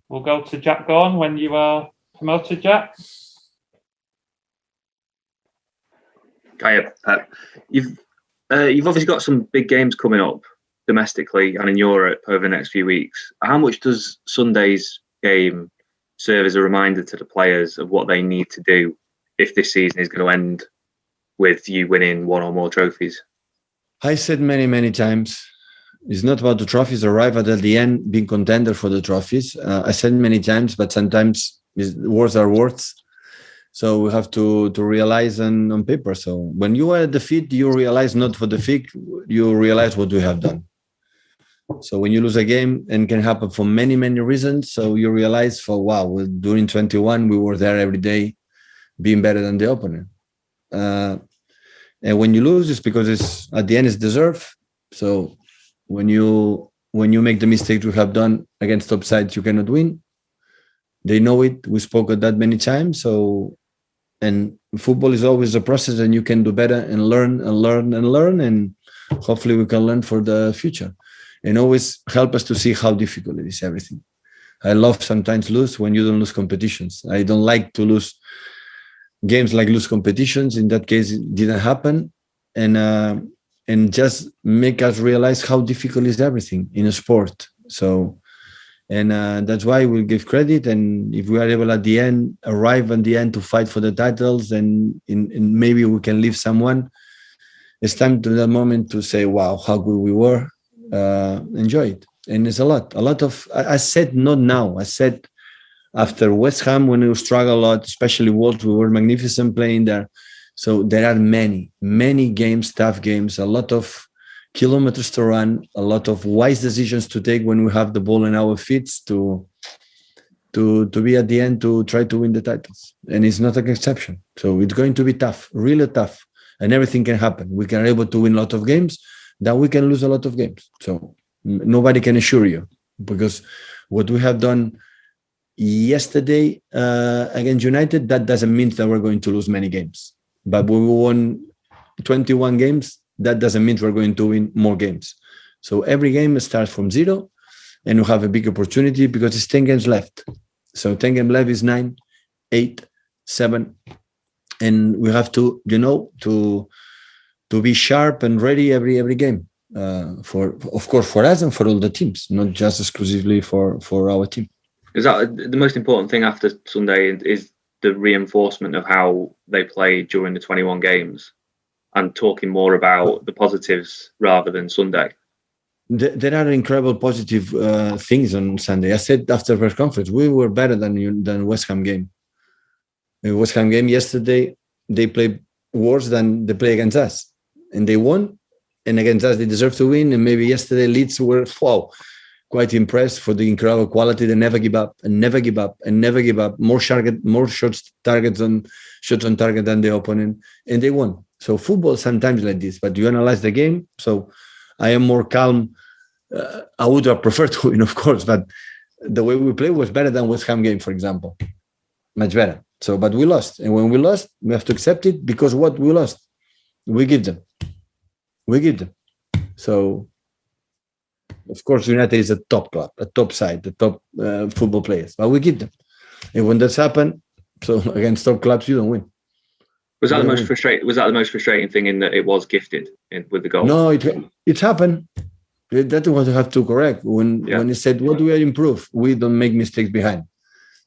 We'll go to Jack Gorn when you are promoted, Jack. Hiya, Pep. You've obviously got some big games coming up domestically and in Europe over the next few weeks. How much does Sunday's game serve as a reminder to the players of what they need to do if this season is going to end with you winning one or more trophies? I said many times, it's not about the trophies arrive at the end being contender for the trophies. I said many times, but sometimes words are words. So we have to realize on paper. So when you are at defeat, you realize not for defeat, you realize what we have done. So when you lose a game, and can happen for many reasons, so you realize during 21, we were there every day being better than the opponent. And when you lose, it's because it's at the end it's deserved. So when you make the mistake we have done against top sides, you cannot win. They know it. We spoke of that many times. And football is always a process, and you can do better and learn, and hopefully we can learn for the future, and always help us to see how difficult it is, everything. I love sometimes lose when you don't lose competitions. I don't like to lose games like lose competitions. In that case, it didn't happen. And just make us realize how difficult is everything in a sport. So, and that's why we give credit. And if we are able arrive at the end to fight for the titles, and maybe we can leave someone, it's time to that moment to say, wow, how good we were. Enjoy it. And it's a lot of, I said not now, I said after West Ham when we struggle a lot, especially Wolves, we were magnificent playing there. So there are many games, tough games, a lot of kilometers to run, a lot of wise decisions to take when we have the ball in our feet to be at the end to try to win the titles. And it's not an exception. So it's going to be tough, really tough, and everything can happen. We can be able to win a lot of games, then we can lose a lot of games. So nobody can assure you, because what we have done yesterday against United, that doesn't mean that we're going to lose many games. But when we won 21 games, that doesn't mean we're going to win more games. So every game starts from zero, and we have a big opportunity because it's 10 games left. So 10 games left is 9, 8, 7. And we have to, to be sharp and ready every game. Of course, for us and for all the teams, not just exclusively for our team. Is that the most important thing after Sunday? Is the reinforcement of how they played during the 21 games, and talking more about the positives rather than Sunday? There are incredible positive things on Sunday. I said after press conference, we were better than West Ham game. In West Ham game yesterday, they played worse than they play against us, and they won. And against us, they deserve to win. And maybe yesterday, Leeds were quite impressed for the incredible quality. They never give up and never give up and never give up. More shots on target than the opponent, and they won. So football sometimes like this, but you analyze the game. So I am more calm. I would have preferred to win, of course, but the way we play was better than West Ham game, for example, much better. So, but we lost, and when we lost, we have to accept it, because what we lost, we give them. So. Of course, United is a top club, a top side, the top football players, but we give them. And when that's happened, so against top clubs, you don't win. Was that the most frustrating? Was that the most frustrating thing, in that it was gifted with the goal? No, it happened. That's what you have to correct. When he said, "What do we improve? We don't make mistakes behind.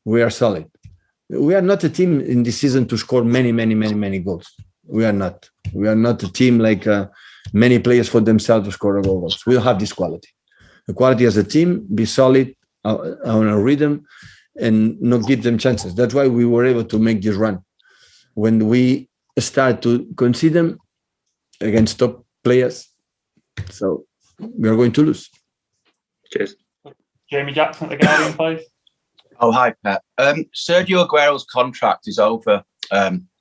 We are solid. We are not a team in this season to score many goals. We are not. We are not a team like many players for themselves to score goals. We don't have this quality. The quality as a team, be solid on a rhythm, and not give them chances. That's why we were able to make this run. When we start to concede them against top players, so we are going to lose. Cheers. Jamie Jackson at the Guardian, please. Oh, hi, Pep. Sergio Aguero's contract is over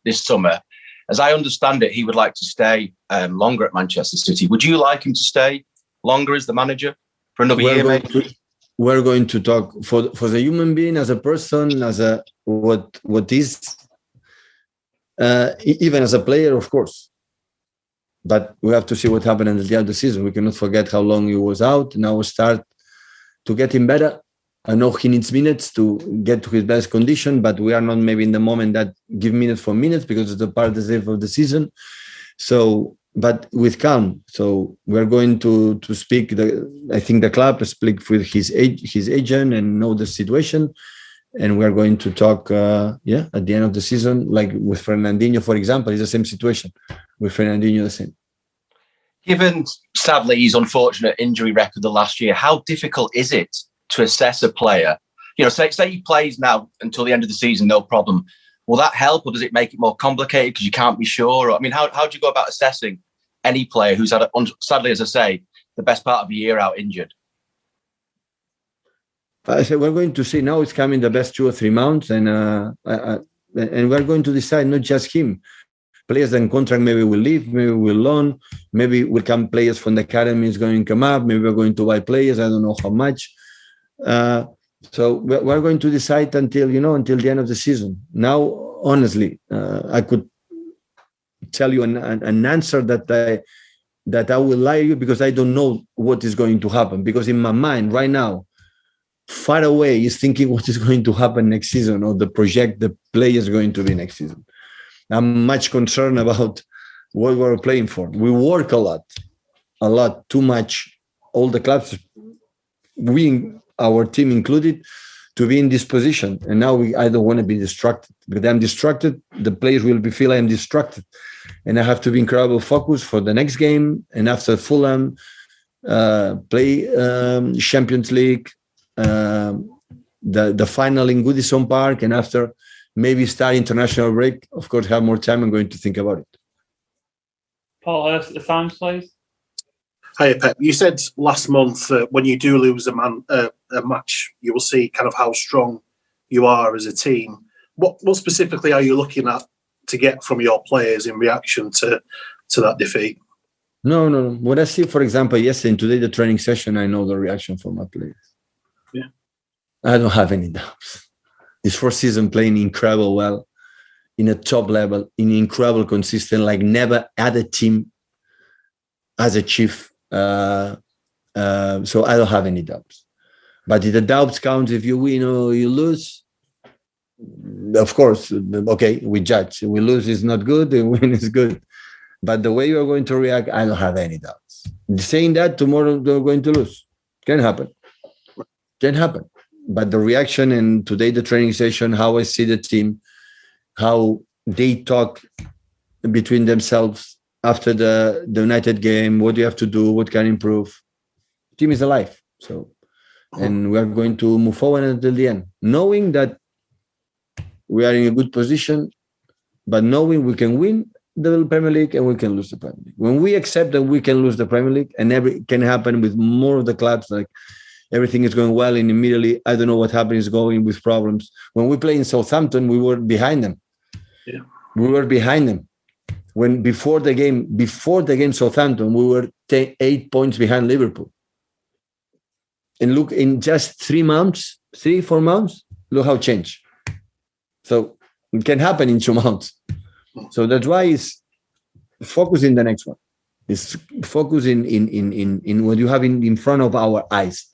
this summer. As I understand it, he would like to stay longer at Manchester City. Would you like him to stay longer as the manager? For another year, maybe? We're going to talk for the human being, as a person, as a what is, even as a player, of course. But we have to see what happened at the end of the season. We cannot forget how long he was out. Now we start to get him better. I know he needs minutes to get to his best condition, but we are not maybe in the moment that give minutes for minutes because it's the part of the season. So, but with calm. So we're going to speak. I think the club speak with his agent and know the situation, and we're going to talk. At the end of the season, like with Fernandinho, for example, it's the same situation. With Fernandinho, the same. Given, sadly, his unfortunate injury record the last year, how difficult is it to assess a player? You know, say he plays now until the end of the season, no problem. Will that help, or does it make it more complicated because you can't be sure? I mean, how do you go about assessing any player who's had, sadly, as I say, the best part of a year out injured? I said we're going to see now. It's coming the best 2 or 3 months, and we're going to decide not just him. Players in contract maybe will leave, maybe will loan, maybe will come players from the academy is going to come up. Maybe we're going to buy players. I don't know how much. So we're going to decide until the end of the season. Now, honestly, I could tell you an answer that I will lie to you because I don't know what is going to happen. Because in my mind right now, far away is thinking what is going to happen next season or the project the player is going to be next season. I'm much concerned about what we're playing for. We work a lot, too much. All the clubs, our team included, to be in this position. And now I don't want to be distracted. Because I'm distracted, the players will feel I'm distracted. And I have to be incredible focused for the next game. And after Fulham, play Champions League, the final in Goodison Park, and after maybe start international break. Of course, have more time. I'm going to think about it. Paul Hurst at the Times, please. Hi, Pep. You said last month when you do lose a match, you will see kind of how strong you are as a team. What specifically are you looking at to get from your players in reaction to that defeat? No. What I see, for example, yesterday and today, the training session, I know the reaction from my players. Yeah. I don't have any doubts. This first season playing incredible well, in a top level, in incredible consistent, like never other team has achieved. So I don't have any doubts. But if the doubts count if you win or you lose, of course, okay, we judge. We lose is not good, the win is good. But the way you are going to react, I don't have any doubts. Saying that tomorrow they're going to lose. Can happen. But the reaction and today the training session, how I see the team, how they talk between themselves after the United game, what do you have to do, what can improve. Team is alive. So, and we are going to move forward until the end, knowing that we are in a good position, but knowing we can win the Premier League and we can lose the Premier League. When we accept that we can lose the Premier League, and every can happen with more of the clubs, like everything is going well, and immediately I don't know what happened is going with problems. When we play in Southampton, we were behind them. Yeah. We were behind them. When before the game Southampton, we were 8 points behind Liverpool. And look, in just 3 months, 4 months, look how it changed. So it can happen in 2 months. So that's why it's focus in the next one. It's focus in what you have in front of our eyes.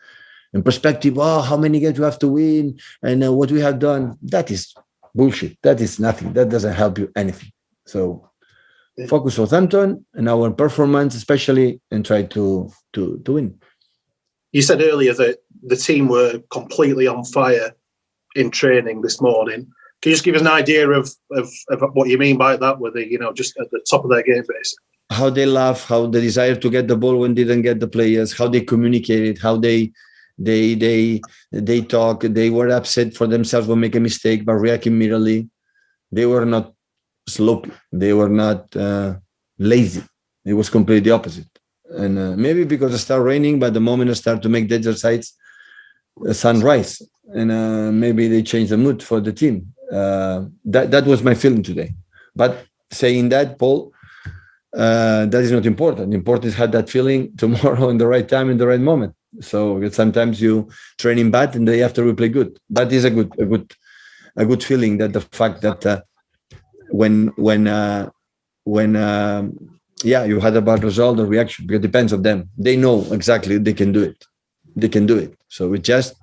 In perspective, how many games we have to win and what we have done. That is bullshit. That is nothing. That doesn't help you anything. So focus Southampton and our performance, especially, and try to win. You said earlier that the team were completely on fire in training this morning. Can you just give us an idea of what you mean by that? Were they, just at the top of their game, basically? How they laugh, how they desire to get the ball when they didn't get the players, how they communicated, how they talk. They were upset for themselves when make a mistake, but react immediately. They were not sloppy. They were not lazy. It was completely opposite. And maybe because it started raining, but the moment I start to make the exercise, sunrise, and maybe they changed the mood for the team. That was my feeling today. But saying that, Paul, that is not important. Important is have that feeling tomorrow in the right time, in the right moment. So sometimes you training bad and the day after we play good. That is a good feeling. That the fact that when you had a bad result, the reaction, because it depends on them. They know exactly they can do it. So we just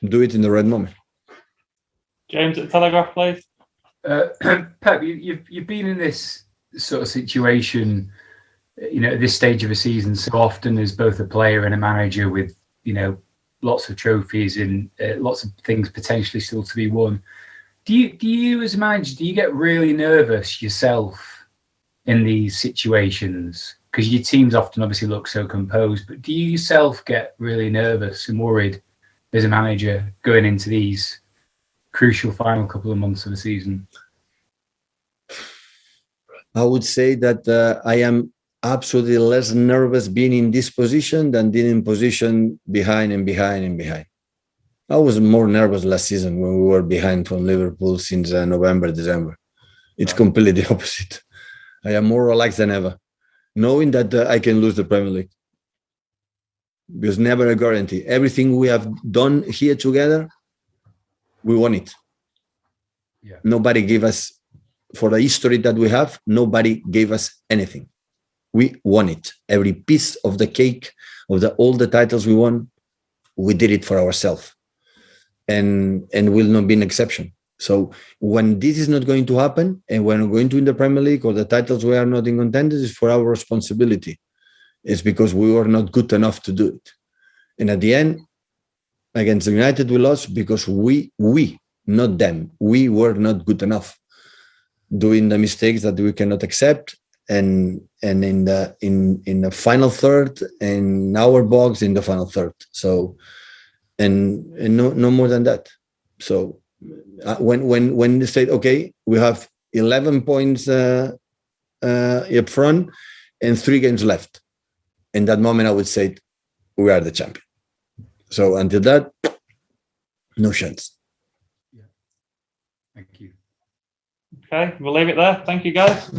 do it in the right moment. James at Telegraph, please. Pep, you've been in this sort of situation, at this stage of a season so often as both a player and a manager with, lots of trophies and lots of things potentially still to be won. Do you as a manager, do you get really nervous yourself in these situations? Because your teams often obviously look so composed, but do you yourself get really nervous and worried as a manager going into these crucial final couple of months of the season? I would say that I am absolutely less nervous being in this position than being in position behind. I was more nervous last season when we were behind from Liverpool since November, December. It's completely the opposite. I am more relaxed than ever, knowing that I can lose the Premier League. Because never a guarantee. Everything we have done here together, we won it. Yeah. Nobody gave us, for the history that we have, nobody gave us anything. We won it. Every piece of the cake of all the titles we won, we did it for ourselves. And will not be an exception. So when this is not going to happen, and when we're going to win the Premier League or the titles we are not in contenders, it's for our responsibility. It's because we were not good enough to do it. And at the end, against United, we lost because we, not them, we were not good enough, doing the mistakes that we cannot accept. And in the final third, in our box in the final third. So, and no more than that. So when they said, okay, we have 11 points up front and 3 games left. In that moment, I would say we are the champion. So until that, no chance. Yeah. Thank you. Okay, we'll leave it there. Thank you, guys.